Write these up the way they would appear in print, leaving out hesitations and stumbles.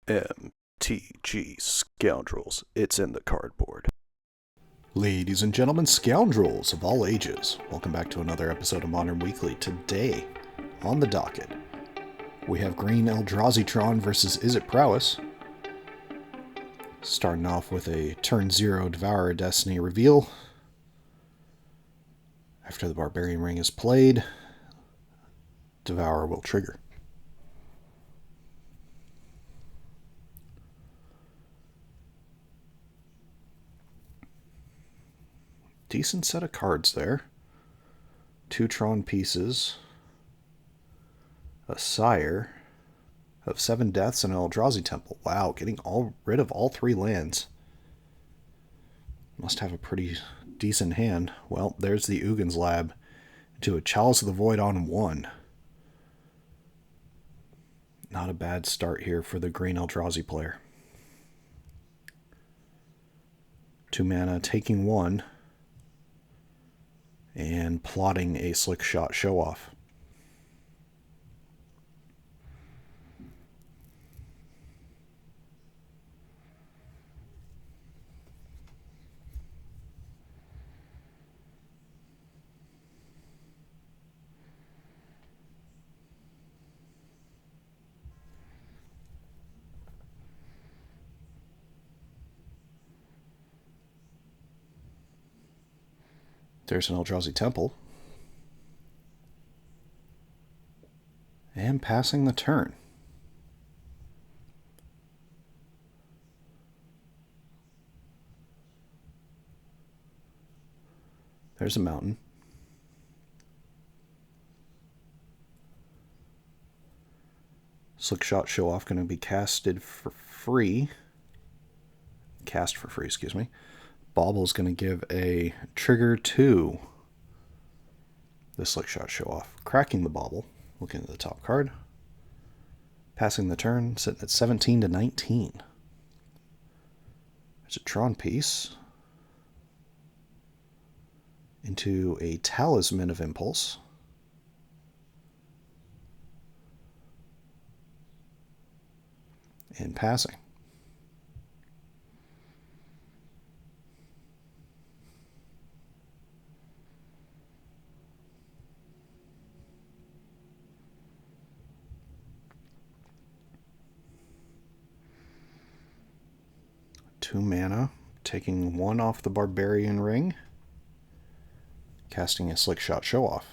MTG Scoundrels, it's in the cardboard. Ladies and gentlemen, scoundrels of all ages, welcome back to another episode of Modern Weekly. Today, on the docket, we have green Eldrazi Tron versus Izzet Prowess. Starting off with a turn 0 Devourer Destiny reveal. After the Barbarian Ring is played, Devourer will trigger. Decent set of cards there. 2 Tron pieces, a Sire of 7 Deaths, and an Eldrazi Temple. Wow, getting rid of all 3 lands. Must have a pretty decent hand. Well, there's the Ugin's Lab into a Chalice of the Void on 1. Not a bad start here for the green Eldrazi player. 2 mana, taking 1. And plotting a slick shot show-off. There's an Eldrazi Temple. And passing the turn. There's a mountain. Slick Shot Show Off going to be cast for free, excuse me. Bauble's going to give a trigger to the Slick Shot Show Off. Cracking the Bauble, looking at the top card. Passing the turn, sitting at 17 to 19. There's a Tron piece into a Talisman of Impulse. And passing. Two mana, taking 1 off the Barbarian Ring, casting a Slick Shot Show Off.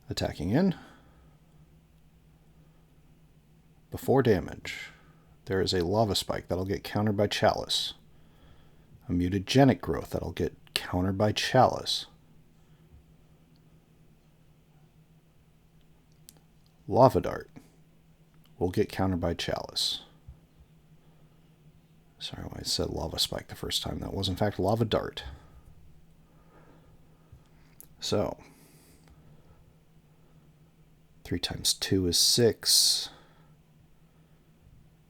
Attacking in. Before damage, there is a Lava Spike that'll get countered by Chalice. A Mutagenic Growth that'll get countered by Chalice. Lava Dart will get countered by Chalice. Sorry, I said Lava Spike the first time. That was, in fact, Lava Dart. So, 3 times 2 is 6.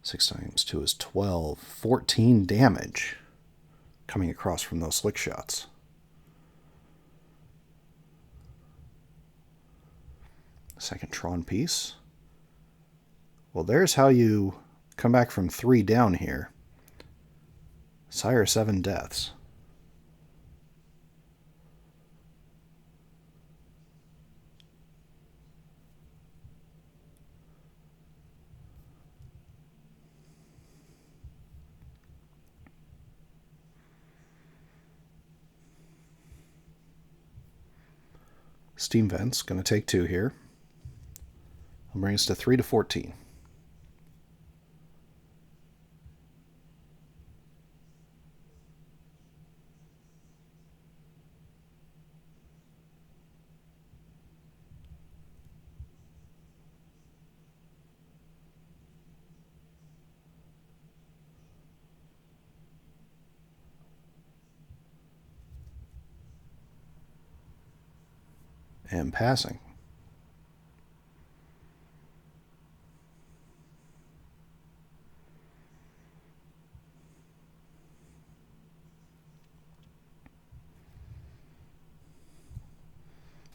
6 times 2 is 12. 14 damage coming across from those slick shots. Second Tron piece. Well, there's how you come back from 3 down here. Sire 7 Deaths. Steam Vent's going to take 2 here. I'll bring us to 3 to 14. And passing.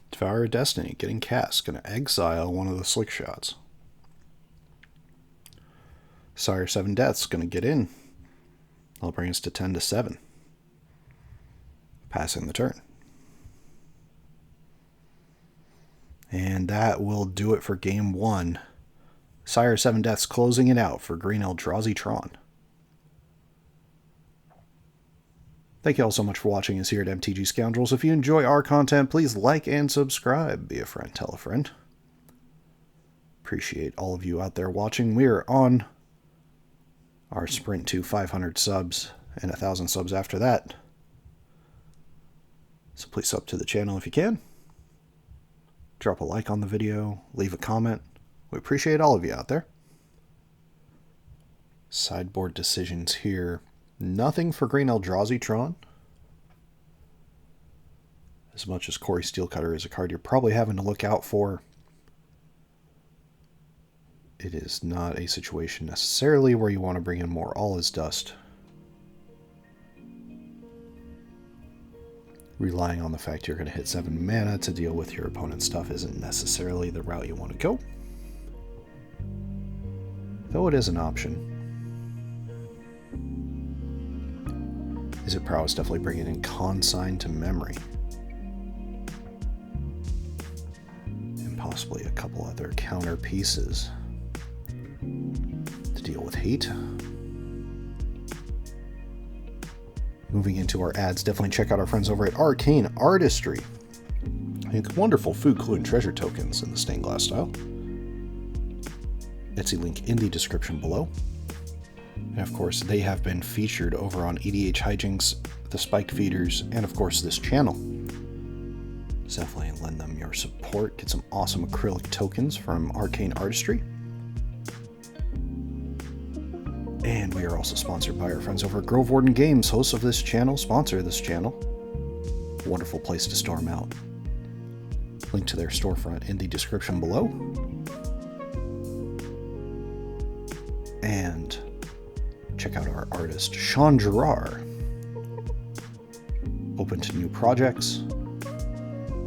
Devourer Destiny getting cast. Going to exile one of the slick shots. Sire 7 Deaths going to get in. That'll bring us to 10-7. Passing the turn. And that will do it for game 1. Sire 7 Deaths closing it out for green Eldrazi Tron. Thank you all so much for watching us here at MTG Scoundrels. If you enjoy our content, please like and subscribe. Be a friend, tell a friend. Appreciate all of you out there watching. We are on our sprint to 500 subs and 1,000 subs after that. So please sub to the channel if you can. Drop a like on the video. Leave a comment. We appreciate all of you out there. Sideboard decisions here. Nothing for green Eldrazi Tron. As much as Corey Steelcutter is a card you're probably having to look out for, it is not a situation necessarily where you want to bring in more All Is Dust. Relying on the fact you're going to hit 7 mana to deal with your opponent's stuff isn't necessarily the route you want to go. Though it is an option. Izzet Prowess definitely bringing in Consign to Memory. And possibly a couple other counter pieces to deal with hate. Moving into our ads, definitely check out our friends over at Arcane Artistry. Make wonderful food, clue, and treasure tokens in the stained glass style. Etsy link in the description below. And of course, they have been featured over on EDH Hijinks, the Spiked Feeders, and of course this channel. So definitely lend them your support. Get some awesome acrylic tokens from Arcane Artistry. And we are also sponsored by our friends over at Warden Games, hosts of this channel, sponsor of this channel. Wonderful place to store them out. Link to their storefront in the description below. And check out our artist, Sean Gerard. Open to new projects.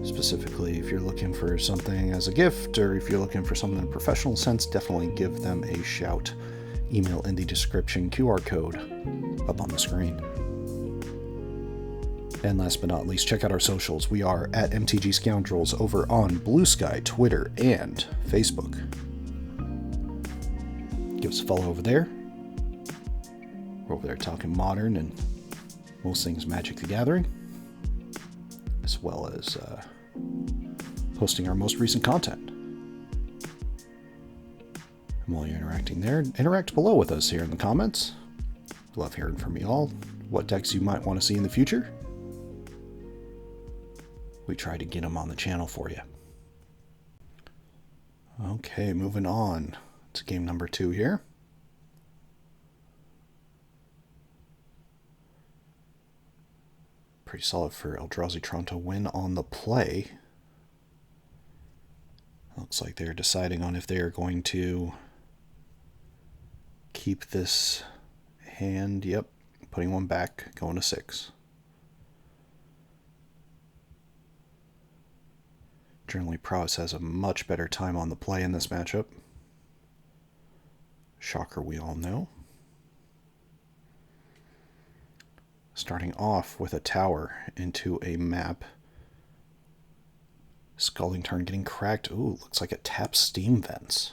Specifically, if you're looking for something as a gift, or if you're looking for something in a professional sense, definitely give them a shout. Email in the description, QR code up on the screen. And last but not least, check out our socials. We are at MTG Scoundrels over on Blue Sky, Twitter, and Facebook. Give us a follow over there. We're over there talking Modern and most things Magic the Gathering, as well as posting our most recent content. And while you're interacting there, interact below with us here in the comments. Love hearing from you all. What decks you might want to see in the future. We try to get them on the channel for you. Okay, moving on to game number 2 here. Pretty solid for Eldrazi Tron to win on the play. Looks like they're deciding on if they are going to keep this hand. Yep, putting one back, going to 6. Generally, Prowess has a much better time on the play in this matchup. Shocker, we all know. Starting off with a tower into a map. Scalding Tarn getting cracked. Ooh, looks like it taps Steam Vents.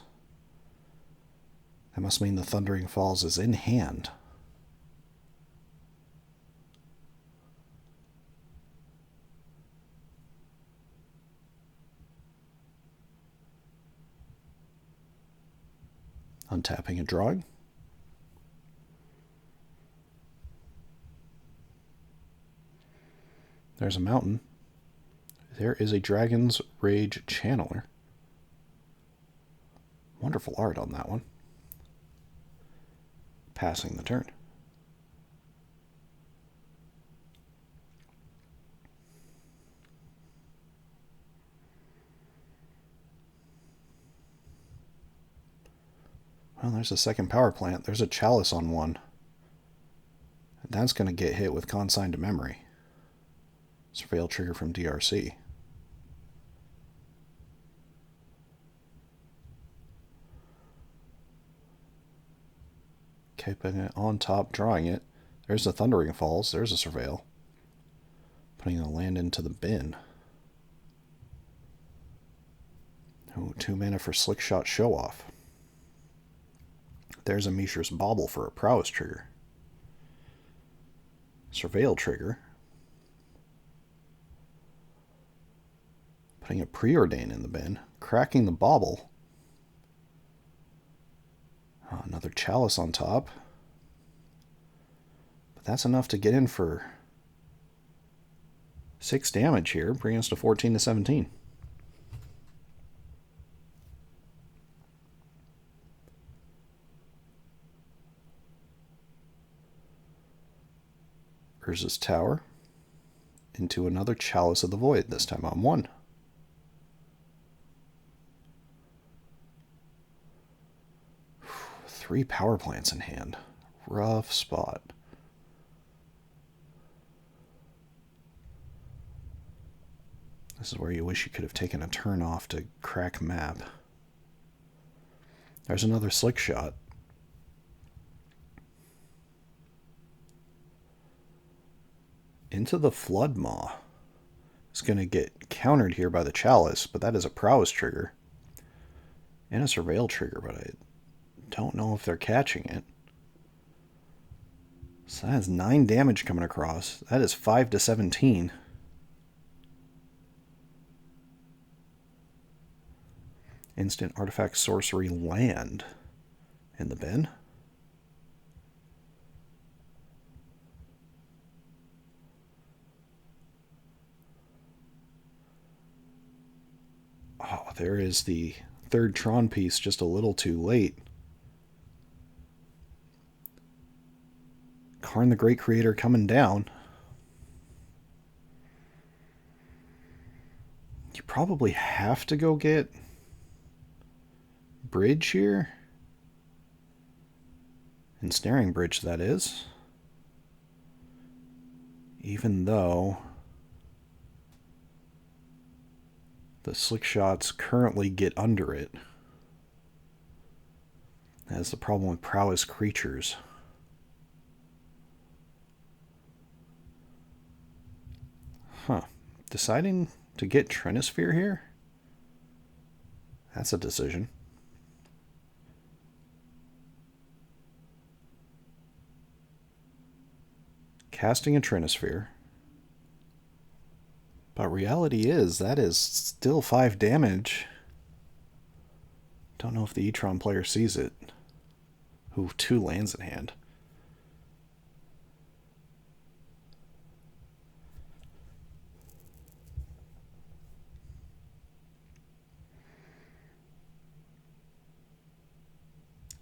That must mean the Thundering Falls is in hand. Untapping and drawing. There's a mountain. There is a Dragon's Rage Channeler. Wonderful art on that one. Passing the turn. Well, there's a second power plant. There's a Chalice on one. And that's going to get hit with Consign to Memory. Surveil trigger from DRC. keeping it on top, drawing it. There's the Thundering Falls. There's a Surveil. Putting the land into the bin. Oh, 2 mana for Slick Shot Show Off. There's a Mishra's Bauble for a Prowess trigger. Surveil trigger. Putting a Preordain in the bin. Cracking the Bauble. Oh, another Chalice on top. But that's enough to get in for 6 damage here, bringing us to 14 to 17. Urza's Tower into another Chalice of the Void, this time on 1. Three power plants in hand. Rough spot. This is where you wish you could have taken a turn off to crack map. There's another Slick Shot. Into the Flood Maw. It's going to get countered here by the Chalice, but that is a Prowess trigger. And a Surveil trigger, but I don't know if they're catching it. So that has 9 damage coming across. That is 5 to 17. Instant Artifact Sorcery Land in the bin. Oh, there is the third Tron piece just a little too late. Karn the Great Creator coming down. You probably have to go get Bridge here. Ensnaring Bridge, that is. Even though the Slick Shots currently get under it. That's the problem with Prowess creatures. Huh. Deciding to get Trinisphere here? That's a decision. Casting a Trinisphere. But reality is, that is still 5 damage. Don't know if the E-Tron player sees it. Ooh, 2 lands in hand.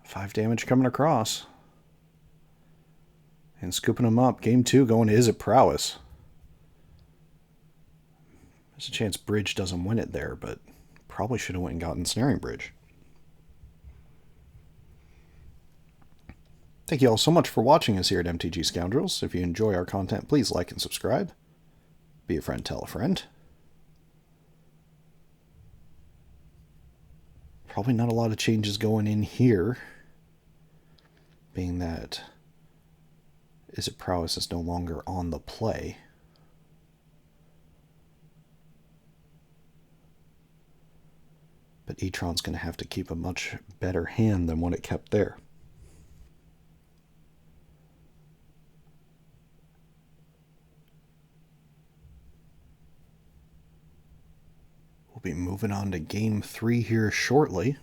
Five damage coming across. And scooping them up. Game 2 going to Izzet Prowess. There's a chance Bridge doesn't win it there, but probably should have went and gotten Snaring Bridge. Thank you all so much for watching us here at MTG Scoundrels. If you enjoy our content, please like and subscribe. Be a friend, tell a friend. Probably not a lot of changes going in here, being that Izzet Prowess is no longer on the play. But E-Tron's going to have to keep a much better hand than what it kept there. We'll be moving on to Game 3 here shortly.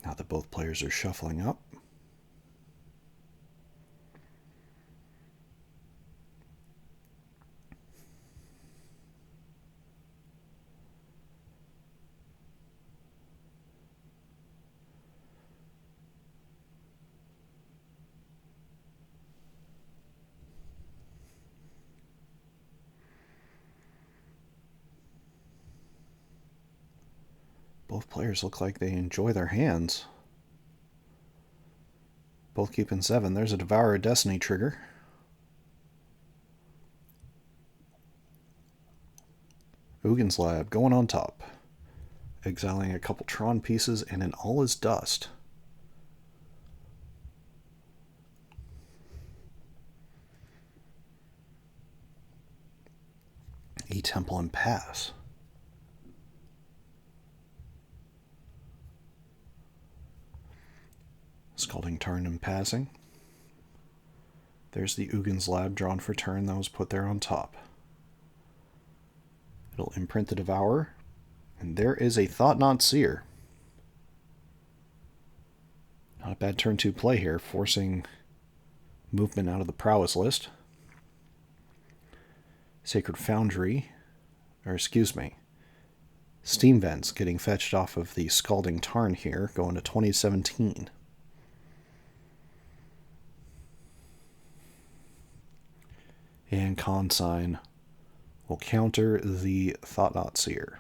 Now that both players are shuffling up. Both players look like they enjoy their hands. Both keeping 7. There's a Devourer Destiny trigger. Ugin's Lab going on top. exiling a couple Tron pieces, and an all is dust. E-Temple and pass. Scalding Tarn and passing. There's the Ugin's Lab drawn for turn that was put there on top. It'll imprint the Devourer, and there is a Thought-Knot Seer. Not a bad turn 2 play here, forcing movement out of the Prowess list. Sacred Foundry, Steam Vents getting fetched off of the Scalding Tarn here, going to 2017. And Consign will counter the Thought-Knot Seer.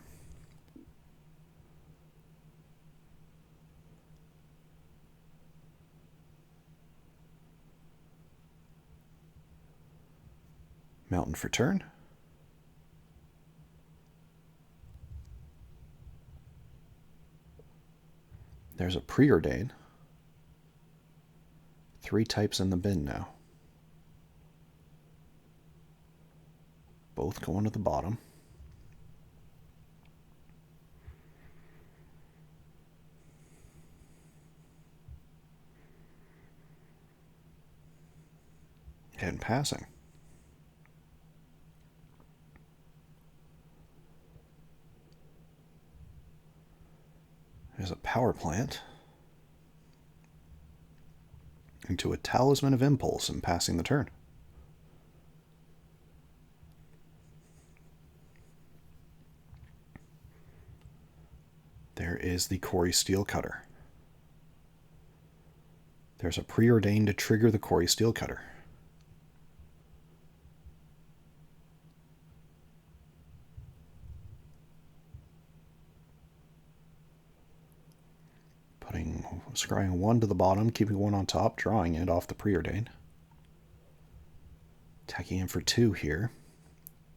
Mountain for turn. There's a Preordain. 3 types in the bin now. Both going to the bottom. And passing. There's a Power Plant into a Talisman of Impulse and passing the turn. There is the Quarry Steelcutter. There's a Preordain to trigger the Quarry Steelcutter. Scrying 1 to the bottom, keeping 1 on top, drawing it off the Preordain. Attacking in for 2 here.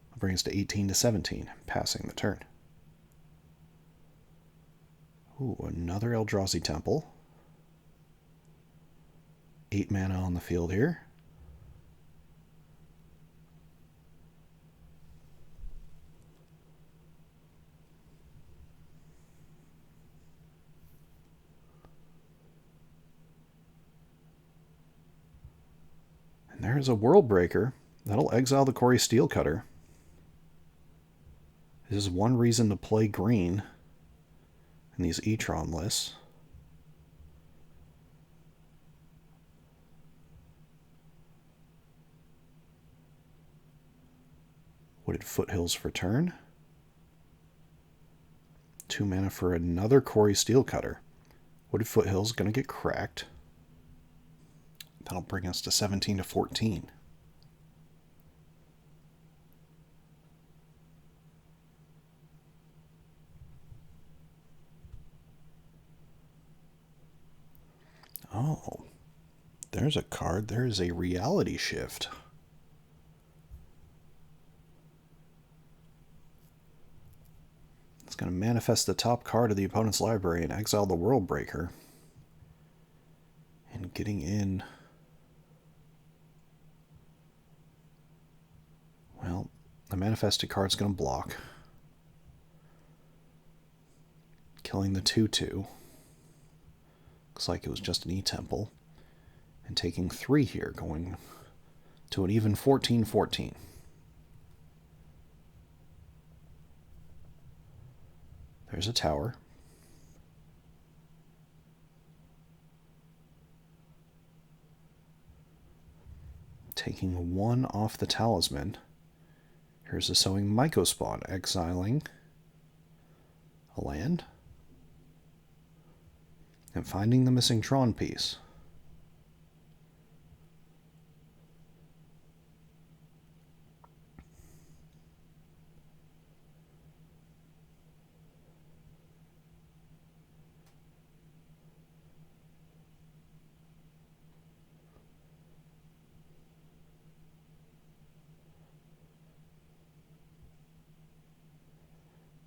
That'll bring us to 18 to 17, passing the turn. Ooh, another Eldrazi Temple. 8 mana on the field here. And there's a World Breaker. That'll exile the Quarry Steelcutter. This is one reason to play green in these E-Tron lists. Wooded Foothills for turn. 2 mana for another Quarry Steelcutter. Wooded Foothills going to get cracked. That'll bring us to 17 to 14. Oh, there's a card. There is a Reality Shift. It's going to manifest the top card of the opponent's library and exile the World Breaker. And getting in... Well, the manifested card's going to block. Killing the 2/2. Looks like it was just an E-Temple. And taking 3 here, going to an even 14-14. There's a tower. Taking 1 off the Talisman. Here's a Sowing Mycospawn, exiling a land. And finding the missing Tron piece.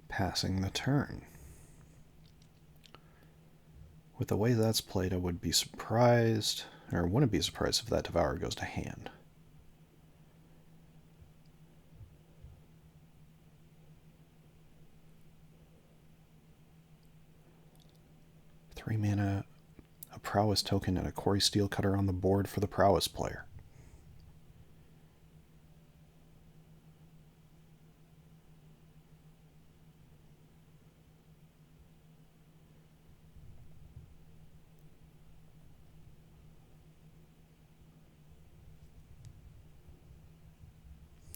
Passing the turn. With the way that's played, I would be surprised, or wouldn't be surprised if that Devourer goes to hand. Three mana, a Prowess token, and a Quarry Steelcutter on the board for the Prowess player.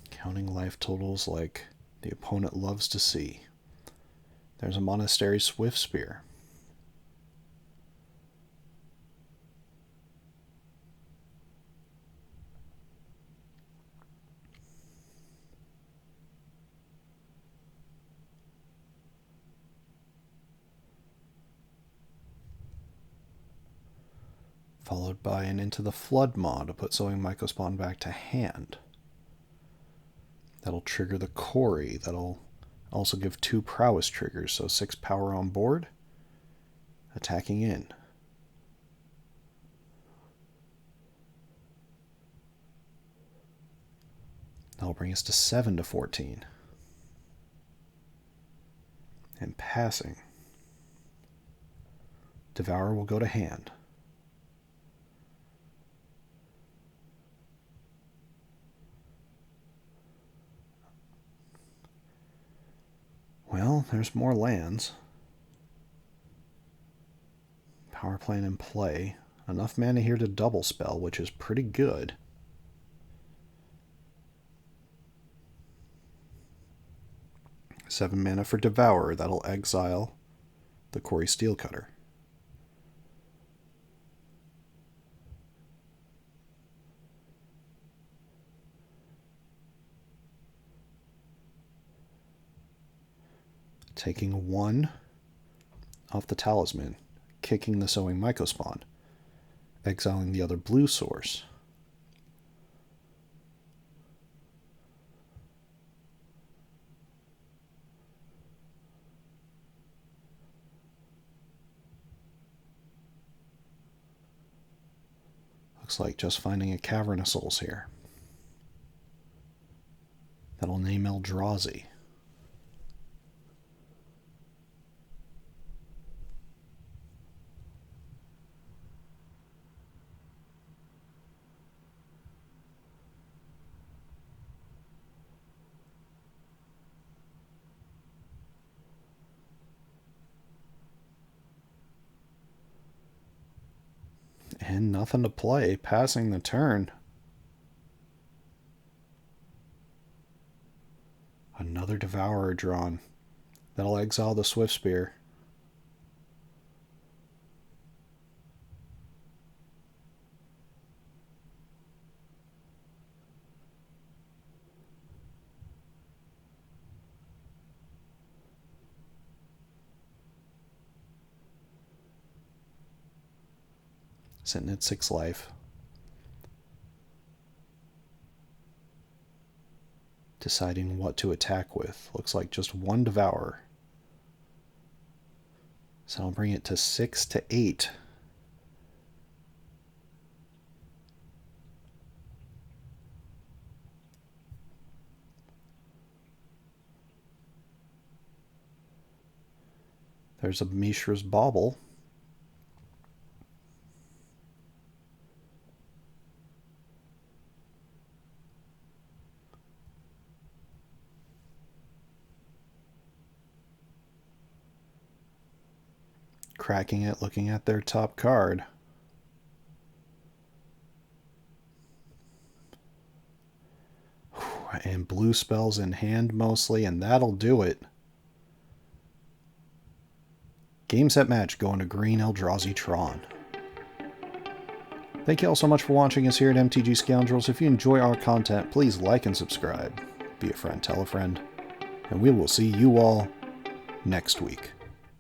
Counting life totals like the opponent loves to see. There's a Monastery Swiftspear. Followed by an Into the Flood Maw to put Sowing Mycospawn back to hand. That'll trigger the Quarry. That'll also give 2 Prowess triggers, so 6 power on board. Attacking in. That'll bring us to 7 to 14. And passing. Devourer will go to hand. Well, there's more lands. Power plant in play. Enough mana here to double spell, which is pretty good. Seven mana for Devourer. That'll exile the Quarry Steelcutter. Taking 1 off the Talisman, kicking the Sowing Mycospawn, exiling the other blue source. Looks like just finding a Cavern of Souls here. That'll name Eldrazi. And nothing to play, passing the turn. Another Devourer drawn. That'll exile the Swiftspear. Sitting at 6 life. Deciding what to attack with. Looks like just 1 Devourer. So I'll bring it to 6 to 8. There's a Mishra's Bauble. Cracking it, looking at their top card. And blue spells in hand mostly, and that'll do it. Game, set, match, going to green Eldrazi Tron. Thank you all so much for watching us here at MTG Scoundrels. If you enjoy our content, please like and subscribe. Be a friend, tell a friend. And we will see you all next week.